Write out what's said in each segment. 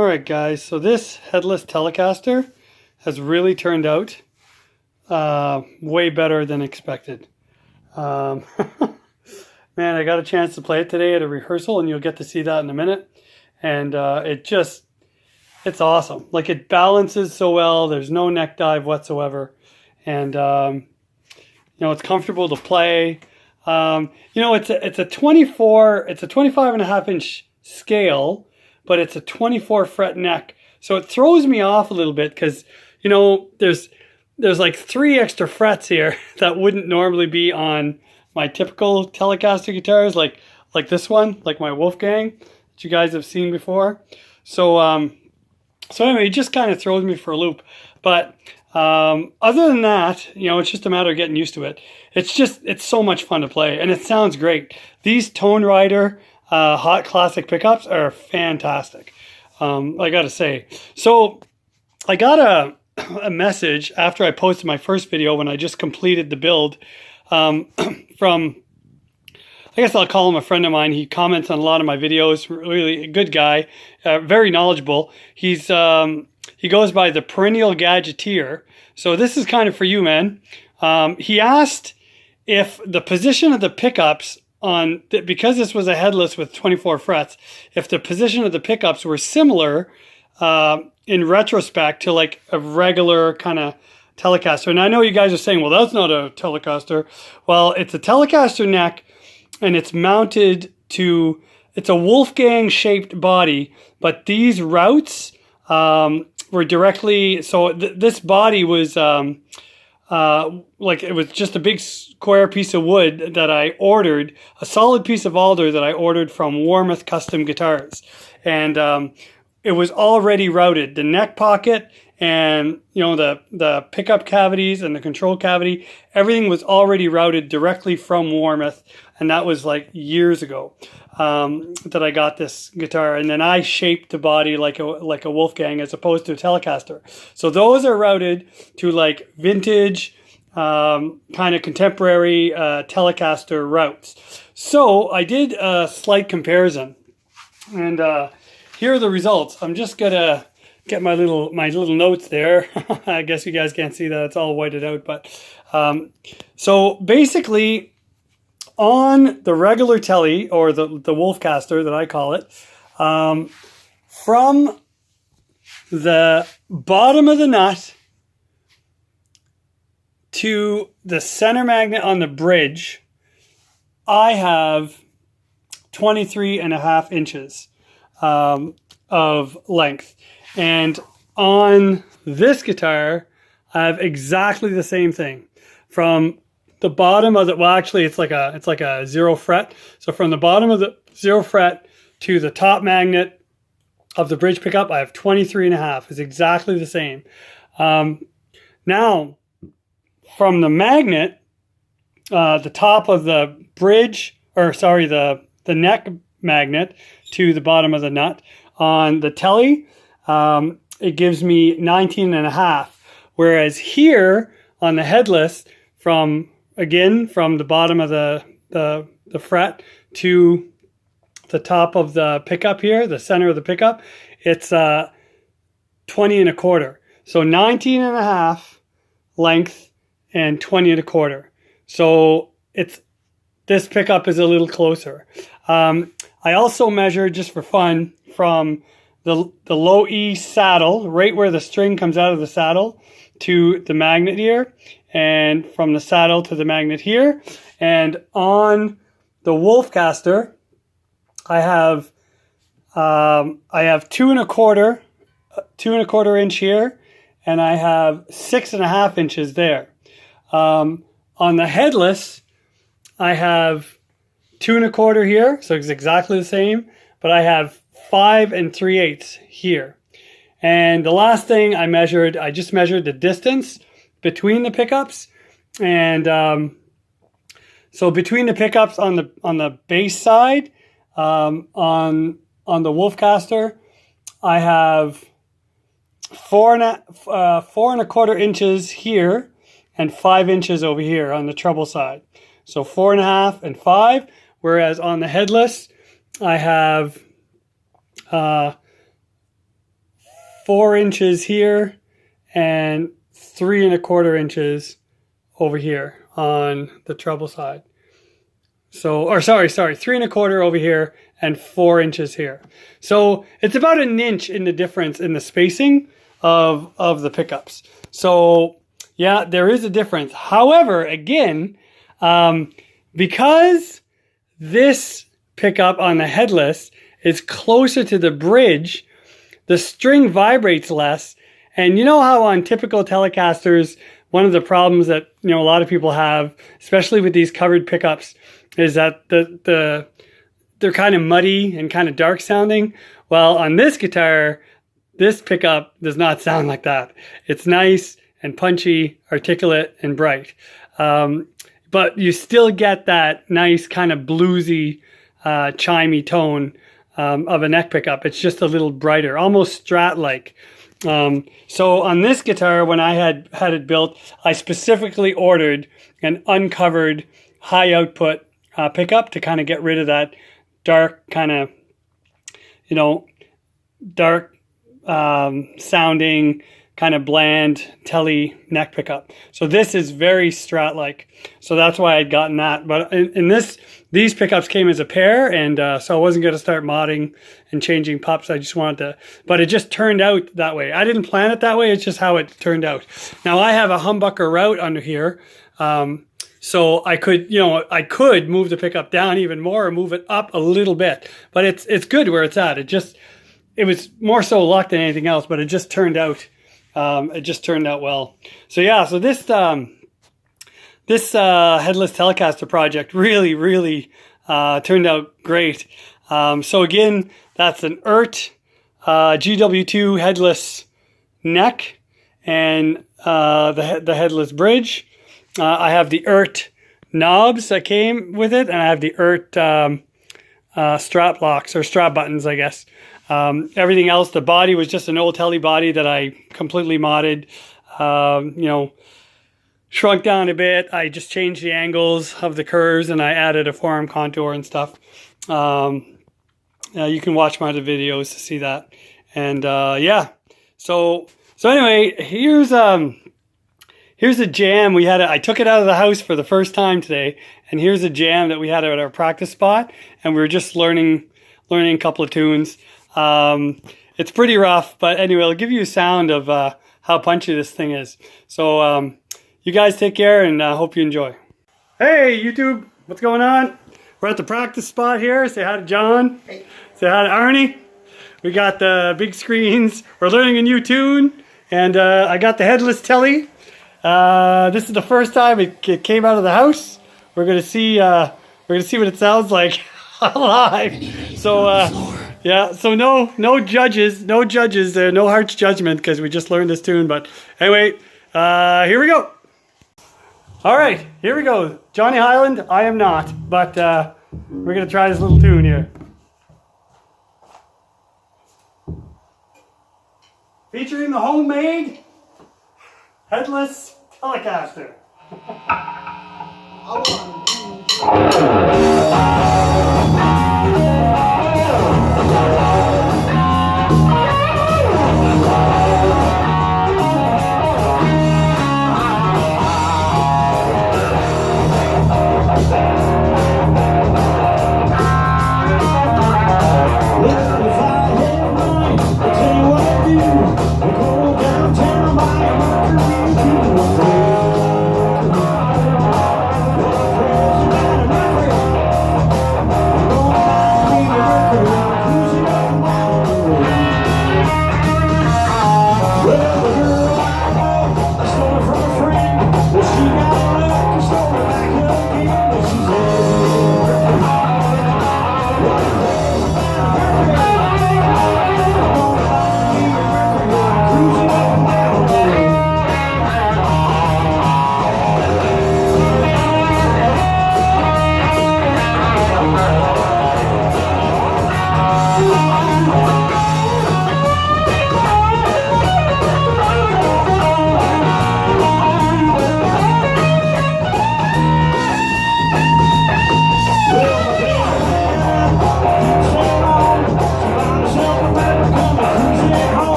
Alright guys, so this headless Telecaster has really turned out way better than expected. Man, I got a chance to play it today at a rehearsal and you'll get to see that in a minute. And it's awesome. Like, it balances so well, there's no neck dive whatsoever. And it's comfortable to play. It's a 25 and a half inch scale, but it's a 24 fret neck. So it throws me off a little bit because, there's like 3 extra frets here that wouldn't normally be on my typical Telecaster guitars, like this one, like my Wolfgang that you guys have seen before. So anyway, it just kind of throws me for a loop. But other than that, it's just a matter of getting used to it. It's so much fun to play, and it sounds great. These Tone Rider Hot Classic pickups are fantastic, I gotta say. So I got a message after I posted my first video when I just completed the build from, I guess I'll call him a friend of mine. He comments on a lot of my videos. Really a good guy, very knowledgeable. He goes by the Perennial Gadgeteer. So this is kind of for you, man. He asked if the position of the pickups because this was a headless with 24 frets, if the position of the pickups were similar in retrospect to like a regular kind of Telecaster. And I know you guys are saying, well, that's not a Telecaster. Well, it's a Telecaster neck, and it's mounted to, it's a Wolfgang shaped body, but these routes were directly, so this body was like, it was just a big square piece of wood that I ordered, a solid piece of alder that I ordered from Warmouth Custom Guitars. And it was already routed. The neck pocket and, the pickup cavities and the control cavity, everything was already routed directly from Warmouth. And that was like years ago that I got this guitar. And then I shaped the body like a Wolfgang as opposed to a Telecaster. So those are routed to like vintage, kind of contemporary Telecaster routes. So I did a slight comparison. And here are the results. I'm just gonna get my little notes there. I guess you guys can't see that, it's all whited out. But so basically, on the regular Tele, or the Wolfcaster that I call it, from the bottom of the nut to the center magnet on the bridge, I have 23 and a half inches of length. And on this guitar, I have exactly the same thing. From the bottom of the, well, actually it's like a 0 fret. So from the bottom of the 0 fret to the top magnet of the bridge pickup, I have 23 and a half. It's exactly the same. Now, from the magnet, the top of the bridge, or sorry, the neck magnet to the bottom of the nut on the Tele, it gives me 19 and a half. Whereas here on the headless, from the bottom of the fret to the top of the pickup here, the center of the pickup, it's 20 and a quarter. So 19 and a half length and 20 and a quarter. So this pickup is a little closer. I also measured, just for fun, from the low E saddle, right where the string comes out of the saddle, to the magnet here, and from the saddle to the magnet here. And on the Wolfcaster, I have 2 and a quarter inch here, and I have 6.5 inches there. On the headless, I have 2 and a quarter here, so it's exactly the same, but I have 5 3/8 here. And the last thing I just measured the distance between the pickups. And so between the pickups on the bass side, on the Wolfcaster, I have 4 and a quarter inches here and 5 inches over here on the treble side. So 4.5 and 5. Whereas on the headless, I have 4 inches here and 3 1/4 inches over here on the treble side. So, or sorry, 3 1/4 over here and 4 inches here. So it's about 1 inch in the difference in the spacing of the pickups. So yeah, there is a difference. However, again, because this pickup on the Headless is closer to the bridge, the string vibrates less. And you know how on typical Telecasters, one of the problems that a lot of people have, especially with these covered pickups, is that they're kind of muddy and kind of dark sounding. Well, on this guitar, this pickup does not sound like that. It's nice and punchy, articulate, and bright. But you still get that nice kind of bluesy, chimey tone of a neck pickup. It's just a little brighter, almost Strat-like. So on this guitar, when I had it built, I specifically ordered an uncovered high output pickup to kind of get rid of that dark kind of, dark sounding, kind of bland telly neck pickup. So this is very Strat-like. So that's why I'd gotten that. But in these pickups came as a pair, and so I wasn't going to start modding and changing pups. I just wanted to, but it just turned out that way. I didn't plan it that way. It's just how it turned out. Now I have a humbucker route under here. So I could, I could move the pickup down even more or move it up a little bit, but it's good where it's at. It was more so luck than anything else, but it just turned out, well. So yeah, so this Headless Telecaster project really turned out great. So again, that's an ERT GW2 headless neck and the headless bridge. I have the ERT knobs that came with it, and I have the ERT strap locks or strap buttons, I guess. Everything else, the body was just an old Tele body that I completely modded. Shrunk down a bit. I just changed the angles of the curves, and I added a forearm contour and stuff. You can watch my other videos to see that. And yeah, so anyway, here's a jam we had. I took it out of the house for the first time today, and here's a jam that we had at our practice spot, and we were just learning a couple of tunes. It's pretty rough, but anyway, I'll give you a sound of how punchy this thing is. So you guys take care, and hope you enjoy. Hey YouTube, what's going on? We're at the practice spot here. Say hi to John. Hey. Say hi to Arnie. We got the big screens. We're learning a new tune, and I got the Headless Telly. This is the first time it came out of the house. We're gonna see what it sounds like live. So yeah, so no judges, no harsh judgment, because we just learned this tune. But anyway, here we go. All right, here we go. Johnny Highland, I am not, but we're gonna try this little tune here. Featuring the homemade Headless Telecaster. 1, 2, 3.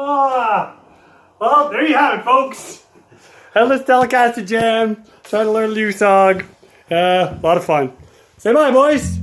Well, there you have it, folks. Headless Telecaster Jam. Trying to learn a new song. A lot of fun. Say bye, boys.